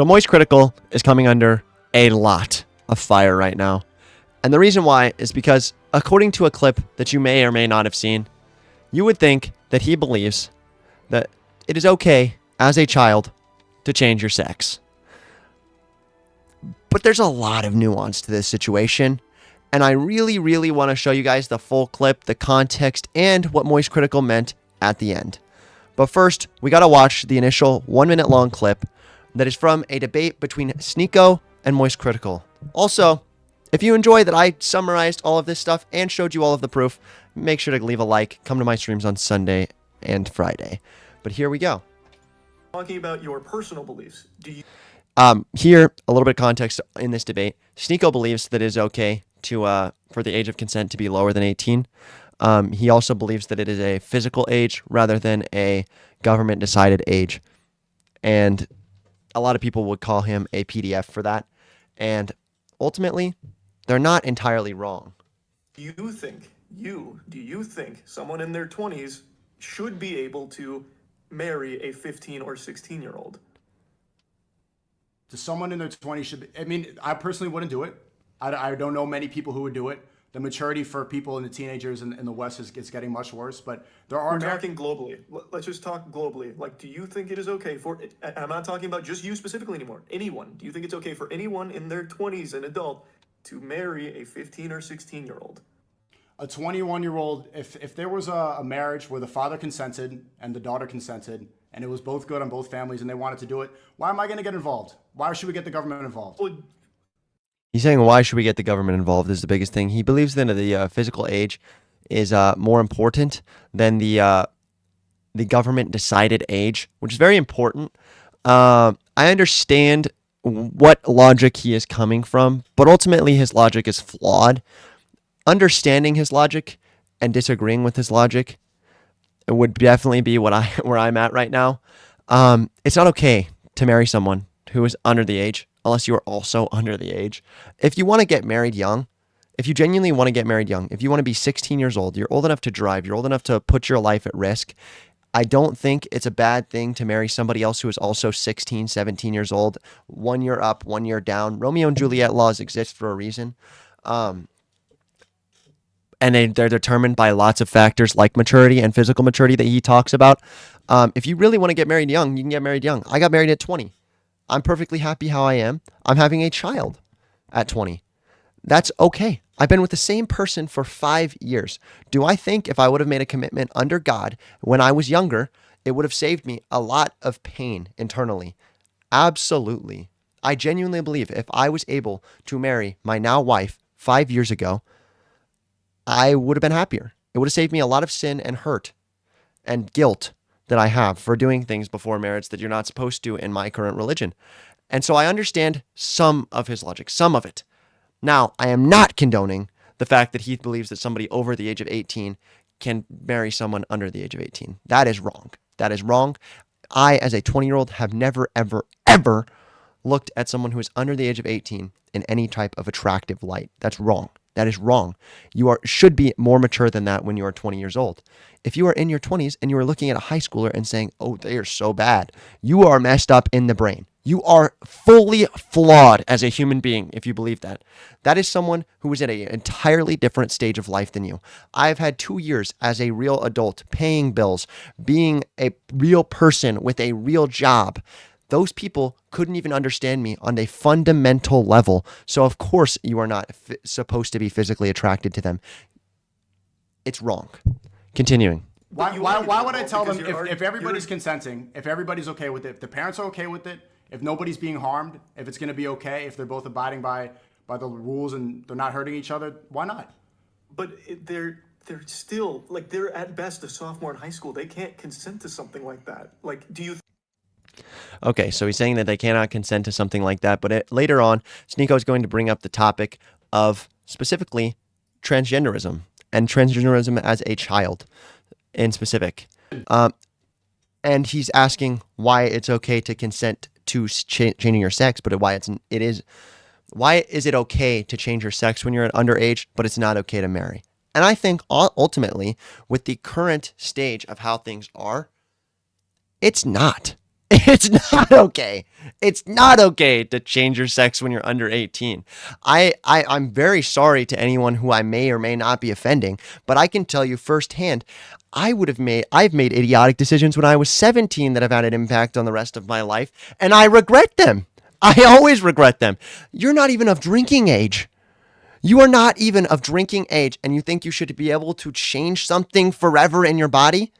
So Moist Critical is coming under a lot of fire right now. And the reason why is because, according to a clip that you may or may not have seen, you would think that he believes that it is okay as a child to change your sex. But there's a lot of nuance to this situation. And I really want to show you guys the full clip, the context, and what Moist Critical meant at the end. But first, we got to watch the initial 1 minute long clip that is from a debate between Sneeko and Moist Critical. Also, if you enjoy that I summarized all of this stuff and showed you all of the proof, make sure to leave a like. Come to my streams on Sunday and Friday. But here we go. Talking about your personal beliefs, do you... Here, a little bit of context in this debate. Sneeko believes that it is okay to for the age of consent to be lower than 18. He also believes that it is a physical age rather than a government-decided age. And a lot of people would call him a PDF for that. And ultimately, they're not entirely wrong. Do you think someone in their 20s should be able to marry a 15 or 16-year-old? To someone in their 20s should be, I mean, I personally wouldn't do it. I don't know many people who would do it. The maturity for people in the teenagers in the West is getting much worse, but there are... We're talking globally. Let's just talk globally. Like, do you think it is okay for, and I'm not talking about just you specifically anymore, anyone, do you think it's okay for anyone in their 20s, an adult, to marry a 15 or 16-year-old? A 21-year-old, if there was a marriage where the father consented and the daughter consented, and it was both good on both families and they wanted to do it, why am I going to get involved? Why should we get the government involved? Well, He's saying, why should we get the government involved is the biggest thing. He believes that the physical age is more important than the government-decided age, which is very important. I understand what logic he is coming from, but ultimately his logic is flawed. Understanding his logic and disagreeing with his logic would definitely be where I'm at right now. It's not okay to marry someone who is under the age, unless you are also under the age. If you want to get married young, if you genuinely want to get married young, if you want to be 16 years old, you're old enough to drive, you're old enough to put your life at risk, I don't think it's a bad thing to marry somebody else who is also 16, 17 years old, 1 year up, 1 year down. Romeo and Juliet laws exist for a reason. And they're determined by lots of factors like maturity and physical maturity that he talks about. If you really want to get married young, you can get married young. I got married at 20. I'm perfectly happy how I am. I'm having a child at 20. That's okay. I've been with the same person for 5 years. Do I think if I would have made a commitment under God when I was younger, it would have saved me a lot of pain internally? Absolutely. I genuinely believe if I was able to marry my now wife 5 years ago, I would have been happier. It would have saved me a lot of sin and hurt and guilt that I have for doing things before marriage that you're not supposed to in my current religion. And so I understand some of his logic, some of it. Now, I am not condoning the fact that he believes that somebody over the age of 18 can marry someone under the age of 18. That is wrong. That is wrong. I, as a 20-year-old, have never, ever looked at someone who is under the age of 18 in any type of attractive light. That's wrong. That is wrong. You should be more mature than that when you are 20 years old. If you are in your 20s and you are looking at a high schooler and saying, oh, they are so bad, you are messed up in the brain. You are fully flawed as a human being if you believe that. That is someone who is at an entirely different stage of life than you. I've had 2 years as a real adult, paying bills, being a real person with a real job. Those people couldn't even understand me on a fundamental level. So of course you are not supposed to be physically attracted to them. It's wrong. Continuing. Why would I tell them if everybody's consenting, if everybody's okay with it, if the parents are okay with it, if nobody's being harmed, if it's going to be okay, if they're both abiding by the rules and they're not hurting each other, why not? But they're still, like, they're at best a sophomore in high school. They can't consent to something like that. Like, do you... Okay, so he's saying that they cannot consent to something like that, but later on, Sneeko is going to bring up the topic of specifically transgenderism and transgenderism as a child in specific. And he's asking why it's okay to consent to changing your sex, but why why is it okay to change your sex when you're at underage, but it's not okay to marry? And I think ultimately, with the current stage of how things are, it's not. It's not okay. It's not okay to change your sex when you're under 18. I'm very sorry to anyone who I may or may not be offending, but I can tell you firsthand, I've made idiotic decisions when I was 17 that have had an impact on the rest of my life, and I regret them. I always regret them. You're not even of drinking age. You are not even of drinking age, and you think you should be able to change something forever in your body?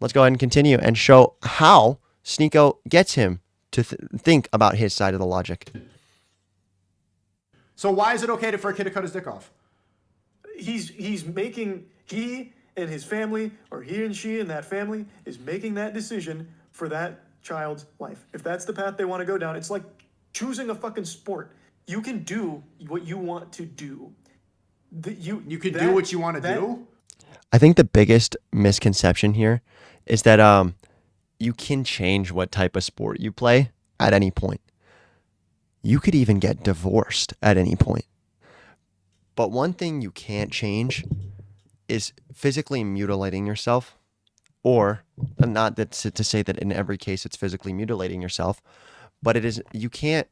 Let's go ahead and continue and show how Sneako gets him to think about his side of the logic. So why is it okay for a kid to cut his dick off? He and his family, or he and she and that family, is making that decision for that child's life. If that's the path they want to go down, it's like choosing a fucking sport. You can do what you want to do. You can do what you want to do? I think the biggest misconception here is that you can change what type of sport you play at any point. You could even get divorced at any point. But one thing you can't change is physically mutilating yourself, or not that to say that in every case it's physically mutilating yourself, but you can't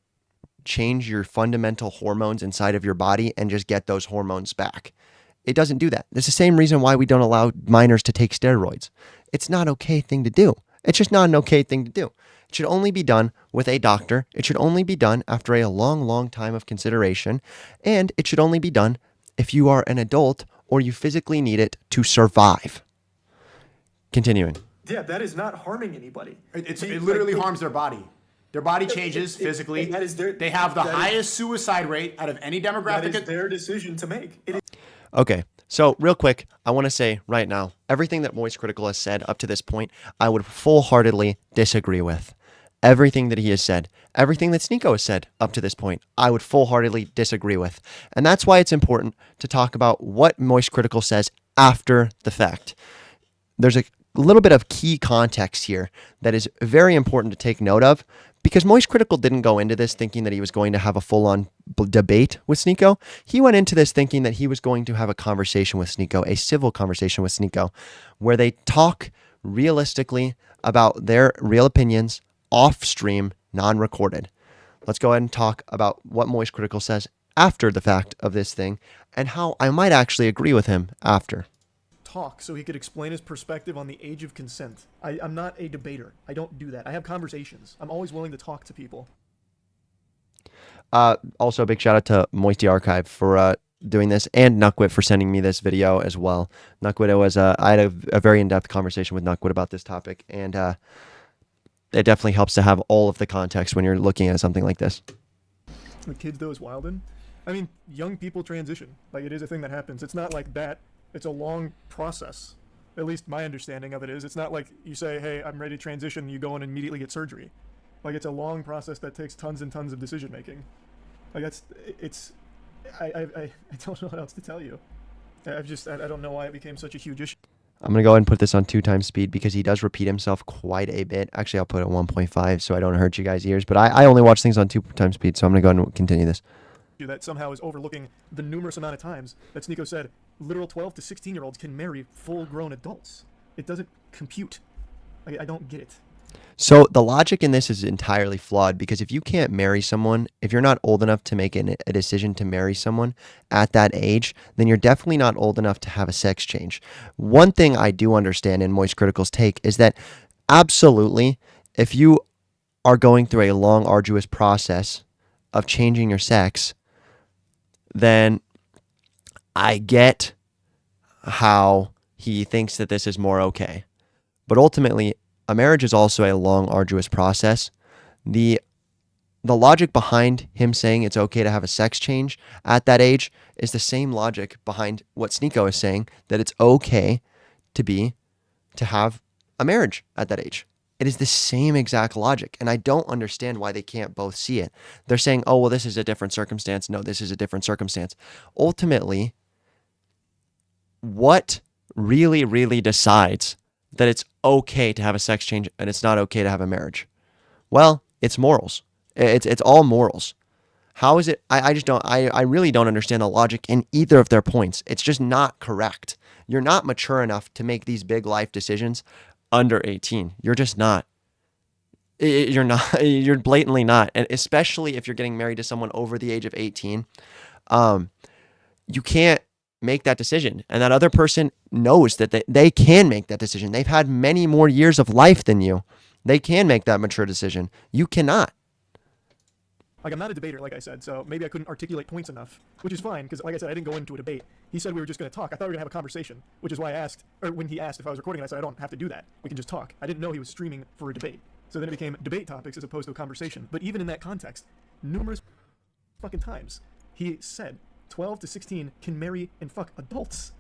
change your fundamental hormones inside of your body and just get those hormones back. It doesn't do that. It's the same reason why we don't allow minors to take steroids. It's not an okay thing to do. It's just not an okay thing to do. It should only be done with a doctor. It should only be done after a long, long time of consideration. And it should only be done if you are an adult or you physically need it to survive. Continuing. Yeah, that is not harming anybody. It literally harms their body. Their body changes physically. They have the highest suicide rate out of any demographic. That is their decision to make. Okay, so real quick, I want to say right now, everything that Moist Critical has said up to this point, I would full-heartedly disagree with. Everything that he has said, everything that Sneako has said up to this point, I would full-heartedly disagree with. And that's why it's important to talk about what Moist Critical says after the fact. There's a little bit of key context here that is very important to take note of, because Moist Critical didn't go into this thinking that he was going to have a full-on debate with Sneako. He went into this thinking that he was going to have a conversation with Sneako, a civil conversation with Sneako, where they talk realistically about their real opinions, off-stream, non-recorded. Let's go ahead and talk about what Moist Critical says after the fact of this thing, and how I might actually agree with him after. Talk so he could explain his perspective on the age of consent. I'm not a debater. I don't do that. I have conversations. I'm always willing to talk to people. Also, a big shout out to Moisty Archive for doing this, and Nuckwit for sending me this video as well. Nuckwit, I had a very in-depth conversation with Nuckwit about this topic, and it definitely helps to have all of the context when you're looking at something like this. The kids, though, is wildin'. I mean, young people transition. Like, it is a thing that happens. It's not like that. It's a long process. At least my understanding of it is. It's not like you say, hey, I'm ready to transition, you go in and immediately get surgery. Like, it's a long process that takes tons and tons of decision making. Like, I don't know what else to tell you. I don't know why it became such a huge issue. I'm going to go ahead and put this on 2x speed because he does repeat himself quite a bit. Actually, I'll put it on 1.5 so I don't hurt you guys' ears, but I only watch things on 2x speed, so I'm going to go ahead and continue this. That somehow is overlooking the numerous amount of times that Sneako said literal 12 to 16-year-olds can marry full-grown adults. It doesn't compute. Like, I don't get it. So the logic in this is entirely flawed, because if you can't marry someone, if you're not old enough to make a decision to marry someone at that age, then you're definitely not old enough to have a sex change. One thing I do understand in Moist Critical's take is that absolutely, if you are going through a long, arduous process of changing your sex, then I get how he thinks that this is more okay. But ultimately, a marriage is also a long, arduous process. The logic behind him saying it's okay to have a sex change at that age is the same logic behind what Sneako is saying, that it's okay to have a marriage at that age. It is the same exact logic, and I don't understand why they can't both see it. They're saying, oh, well, this is a different circumstance. No, this is a different circumstance. Ultimately, what really, really decides that it's okay to have a sex change and it's not okay to have a marriage? Well, it's morals. It's all morals. How is it? I really don't understand the logic in either of their points. It's just not correct. You're not mature enough to make these big life decisions under 18. You're just not. You're not. You're blatantly not, and especially if you're getting married to someone over the age of 18, you can't make that decision, and that other person knows that they can make that decision. They've had many more years of life than you. They can make that mature decision. You cannot. Like, I'm not a debater, like I said, so maybe I couldn't articulate points enough, which is fine, because like I said, I didn't go into a debate. He said we were just going to talk. I thought we were going to have a conversation, which is why I asked, or when he asked if I was recording, I said I don't have to do that. We can just talk. I didn't know he was streaming for a debate. So then it became debate topics as opposed to a conversation. But even in that context, numerous fucking times, he said 12 to 16 can marry and fuck adults.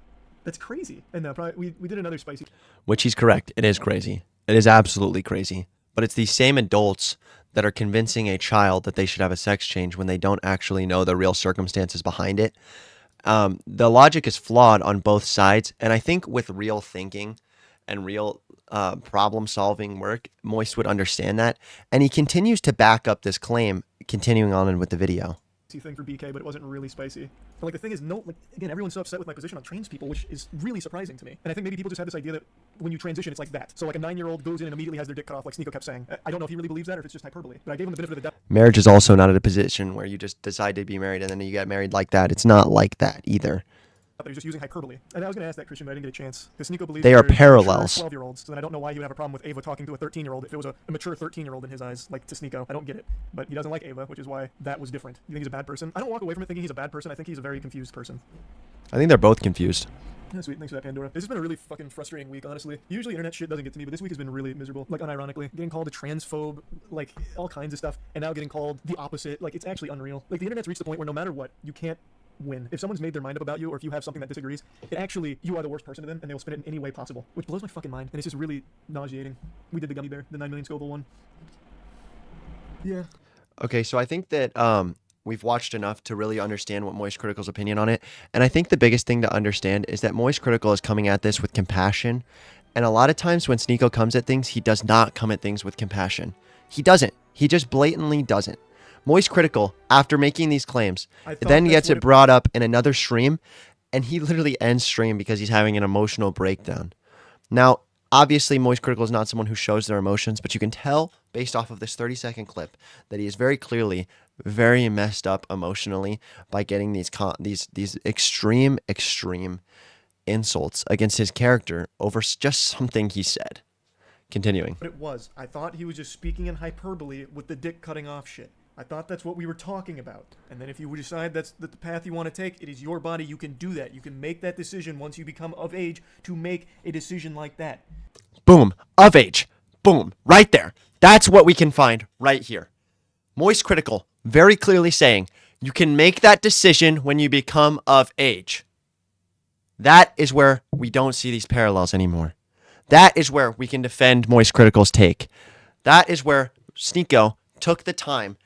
That's crazy. And we did another spicy... Which he's correct. It is crazy. It is absolutely crazy. But it's these same adults that are convincing a child that they should have a sex change when they don't actually know the real circumstances behind it. The logic is flawed on both sides. And I think with real thinking and real problem-solving work, Moist would understand that. And he continues to back up this claim, continuing on with the video. Thing for BK, but it wasn't really spicy. But like the thing is, again, everyone's so upset with my position on trans people, which is really surprising to me. And I think maybe people just have this idea that when you transition, it's like that. So like a 9-year-old goes in and immediately has their dick cut off, like Sneeko kept saying. I don't know if he really believes that or if it's just hyperbole. But I gave him the benefit of the doubt. Marriage is also not at a position where you just decide to be married and then you get married like that. It's not like that either. That he's just using hyperbole. And I was going to ask that, Christian, but I didn't get a chance. Because Sneeko believes they are parallels. 12-year-olds. So then I don't know why he would have a problem with Ava talking to a 13-year-old if it was a mature 13-year-old in his eyes, like to Sneeko. I don't get it. But he doesn't like Ava, which is why that was different. You think he's a bad person? I don't walk away from it thinking he's a bad person. I think he's a very confused person. I think they're both confused. Yeah, sweet. Thanks for that, Pandora. This has been a really fucking frustrating week, honestly. Usually internet shit doesn't get to me, but this week has been really miserable. Like, unironically. Getting called a transphobe, like, all kinds of stuff. And now getting called the opposite. Like, it's actually unreal. Like, the internet's reached the point where no matter what, you can't win. If someone's made their mind up about you, or if you have something that disagrees, it actually, you are the worst person to them, and they will spin it in any way possible. Which blows my fucking mind, and it's just really nauseating. We did the gummy bear, the 9 million Scoville one. Yeah. Okay, so I think that we've watched enough to really understand what Moist Critical's opinion on it. And I think the biggest thing to understand is that Moist Critical is coming at this with compassion. And a lot of times when Sneeko comes at things, he does not come at things with compassion. He doesn't. He just blatantly doesn't. Moist Critical, after making these claims, then gets it brought up in another stream, and he literally ends stream because he's having an emotional breakdown. Now, obviously, Moist Critical is not someone who shows their emotions, but you can tell based off of this 30-second clip that he is very clearly very messed up emotionally by getting these extreme insults against his character over just something he said. Continuing. But it was. I thought he was just speaking in hyperbole with the dick cutting off shit. I thought that's what we were talking about. And then if you decide that's the path you want to take, it is your body. You can do that. You can make that decision once you become of age to make a decision like that. Boom. Of age. Boom. Right there. That's what we can find right here. Moist Critical very clearly saying you can make that decision when you become of age. That is where we don't see these parallels anymore. That is where we can defend Moist Critical's take. That is where Sneeko took the time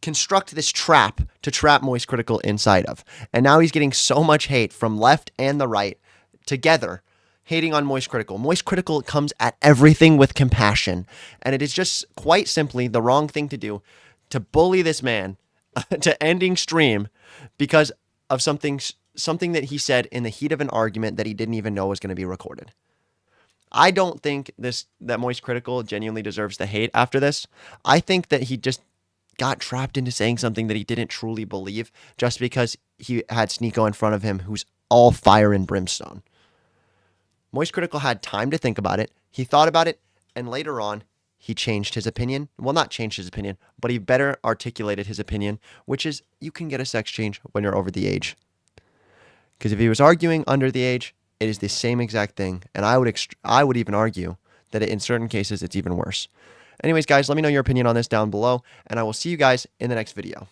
construct this trap to trap Moist Critical inside of. And now he's getting so much hate from left and the right together, hating on Moist Critical. Moist Critical comes at everything with compassion. And it is just quite simply the wrong thing to do to bully this man to ending stream because of something that he said in the heat of an argument that he didn't even know was going to be recorded. I don't think that Moist Critical genuinely deserves the hate after this. I think that he just got trapped into saying something that he didn't truly believe just because he had Sneeko in front of him who's all fire and brimstone. Moist Critical had time to think about it. He thought about it, and later on, he changed his opinion. Well, not changed his opinion, but he better articulated his opinion, which is you can get a sex change when you're over the age. Because if he was arguing under the age, it is the same exact thing, and I would even argue that in certain cases, it's even worse. Anyways, guys, let me know your opinion on this down below, and I will see you guys in the next video.